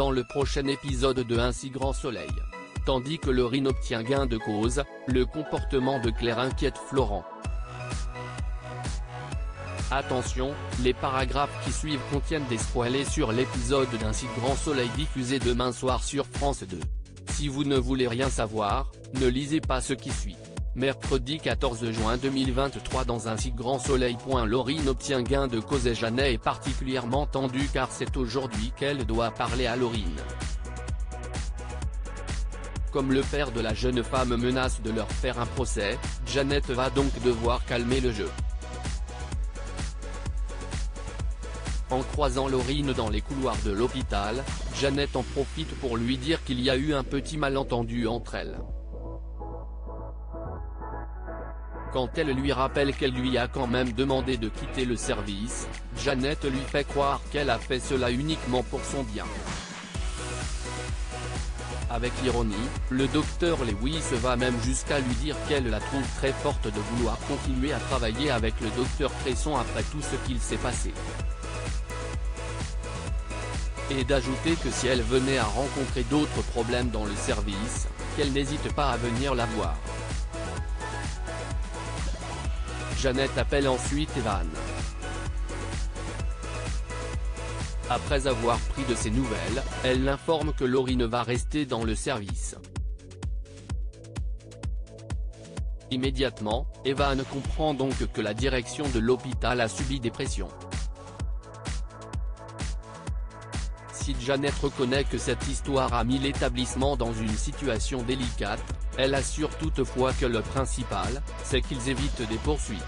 dans le prochain épisode de Un si grand soleil. Tandis que Lauryn obtient gain de cause, le comportement de Claire inquiète Florent. Attention, les paragraphes qui suivent contiennent des spoilers sur l'épisode d'Un si grand soleil diffusé demain soir sur France 2. Si vous ne voulez rien savoir, ne lisez pas ce qui suit. Mercredi 14 juin 2023 dans Un si grand soleil. Lauryn obtient gain de cause et Jeannet est particulièrement tendue car c'est aujourd'hui qu'elle doit parler à Lauryn. Comme le père de la jeune femme menace de leur faire un procès, Jeannet va donc devoir calmer le jeu. En croisant Lauryn dans les couloirs de l'hôpital, Jeannet en profite pour lui dire qu'il y a eu un petit malentendu entre elles. Quand elle lui rappelle qu'elle lui a quand même demandé de quitter le service, Jeannet lui fait croire qu'elle a fait cela uniquement pour son bien. Avec ironie, le docteur Lewis va même jusqu'à lui dire qu'elle la trouve très forte de vouloir continuer à travailler avec le docteur Cresson après tout ce qu'il s'est passé. Et d'ajouter que si elle venait à rencontrer d'autres problèmes dans le service, qu'elle n'hésite pas à venir la voir. Jeannet appelle ensuite Evan. Après avoir pris de ses nouvelles, elle l'informe que Lauryn va rester dans le service. Immédiatement, Evan comprend donc que la direction de l'hôpital a subi des pressions. Si Jeannet reconnaît que cette histoire a mis l'établissement dans une situation délicate, elle assure toutefois que le principal, c'est qu'ils évitent des poursuites.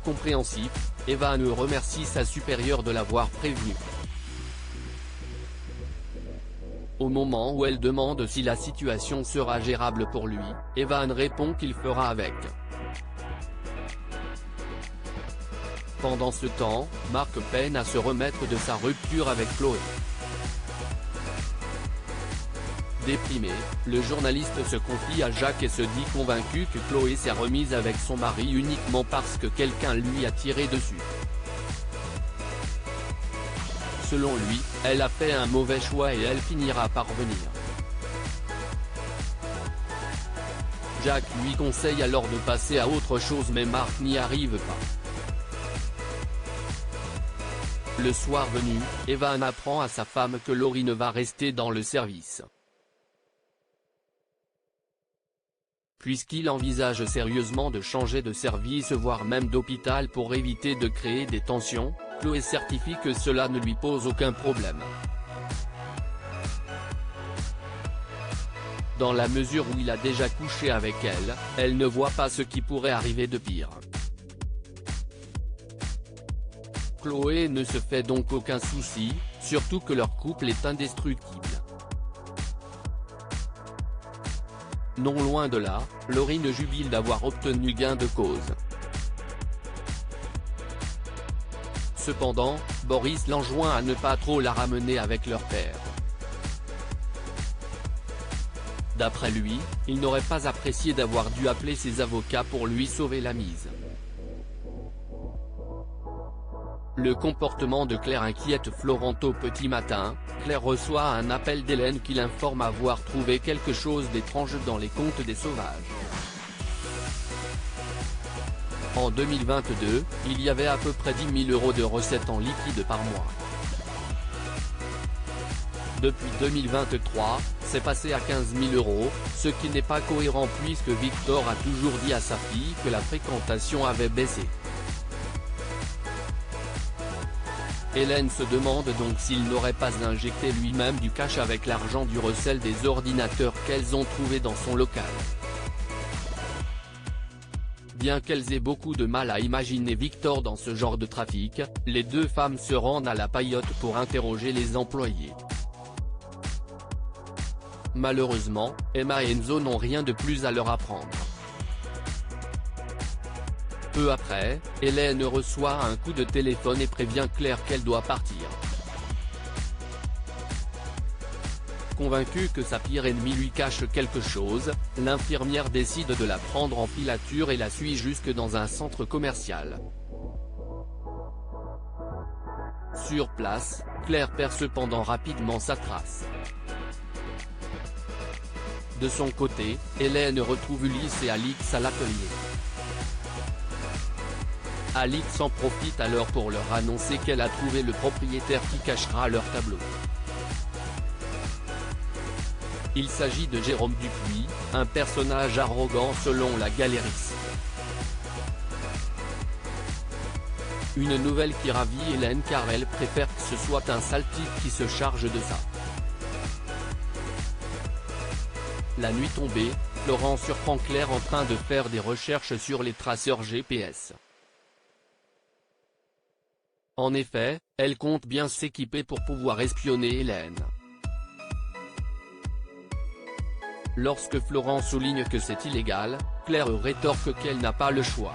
Compréhensif, Evan remercie sa supérieure de l'avoir prévenu. Au moment où elle demande si la situation sera gérable pour lui, Evan répond qu'il fera avec. Pendant ce temps, Marc peine à se remettre de sa rupture avec Chloé. Déprimé, le journaliste se confie à Jacques et se dit convaincu que Chloé s'est remise avec son mari uniquement parce que quelqu'un lui a tiré dessus. Selon lui, elle a fait un mauvais choix et elle finira par revenir. Jacques lui conseille alors de passer à autre chose mais Marc n'y arrive pas. Le soir venu, Evan apprend à sa femme que Lauryn va rester dans le service. Puisqu'il envisage sérieusement de changer de service voire même d'hôpital pour éviter de créer des tensions, Chloé certifie que cela ne lui pose aucun problème. Dans la mesure où il a déjà couché avec elle, elle ne voit pas ce qui pourrait arriver de pire. Chloé ne se fait donc aucun souci, surtout que leur couple est indestructible. Non loin de là, Lauryn jubile d'avoir obtenu gain de cause. Cependant, Boris l'enjoint à ne pas trop la ramener avec leur père. D'après lui, il n'aurait pas apprécié d'avoir dû appeler ses avocats pour lui sauver la mise. Le comportement de Claire inquiète Florent. Au petit matin, Claire reçoit un appel d'Hélène qui l'informe avoir trouvé quelque chose d'étrange dans les comptes des Sauvages. En 2022, il y avait à peu près 10 000 € de recettes en liquide par mois. Depuis 2023, c'est passé à 15 000 €, ce qui n'est pas cohérent puisque Victor a toujours dit à sa fille que la fréquentation avait baissé. Hélène se demande donc s'il n'aurait pas injecté lui-même du cash avec l'argent du recel des ordinateurs qu'elles ont trouvé dans son local. Bien qu'elles aient beaucoup de mal à imaginer Victor dans ce genre de trafic, les deux femmes se rendent à la paillote pour interroger les employés. Malheureusement, Emma et Enzo n'ont rien de plus à leur apprendre. Peu après, Hélène reçoit un coup de téléphone et prévient Claire qu'elle doit partir. Convaincue que sa pire ennemie lui cache quelque chose, l'infirmière décide de la prendre en filature et la suit jusque dans un centre commercial. Sur place, Claire perd cependant rapidement sa trace. De son côté, Hélène retrouve Ulysse et Alix à l'atelier. Alix en profite alors pour leur annoncer qu'elle a trouvé le propriétaire qui cachera leur tableau. Il s'agit de Jérôme Dupuis, un personnage arrogant selon la Galerie. Une nouvelle qui ravit Hélène car elle préfère que ce soit un sale type qui se charge de ça. La nuit tombée, Florent surprend Claire en train de faire des recherches sur les traceurs GPS. En effet, elle compte bien s'équiper pour pouvoir espionner Hélène. Lorsque Florent souligne que c'est illégal, Claire rétorque qu'elle n'a pas le choix.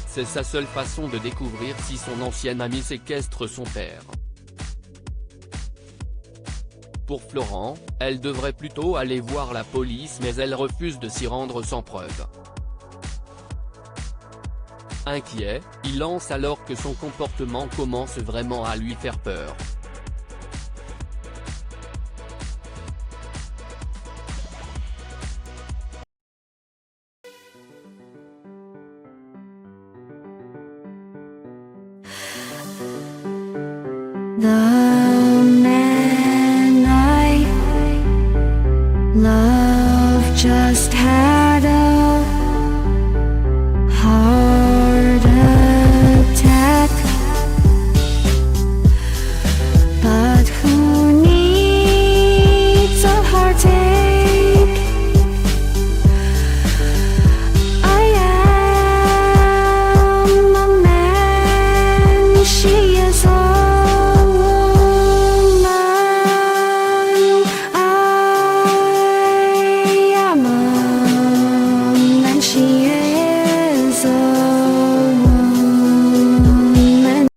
C'est sa seule façon de découvrir si son ancien ami séquestre son père. Pour Florent, elle devrait plutôt aller voir la police mais elle refuse de s'y rendre sans preuve. Inquiet, il lance alors que son comportement commence vraiment à lui faire peur. The man I love just had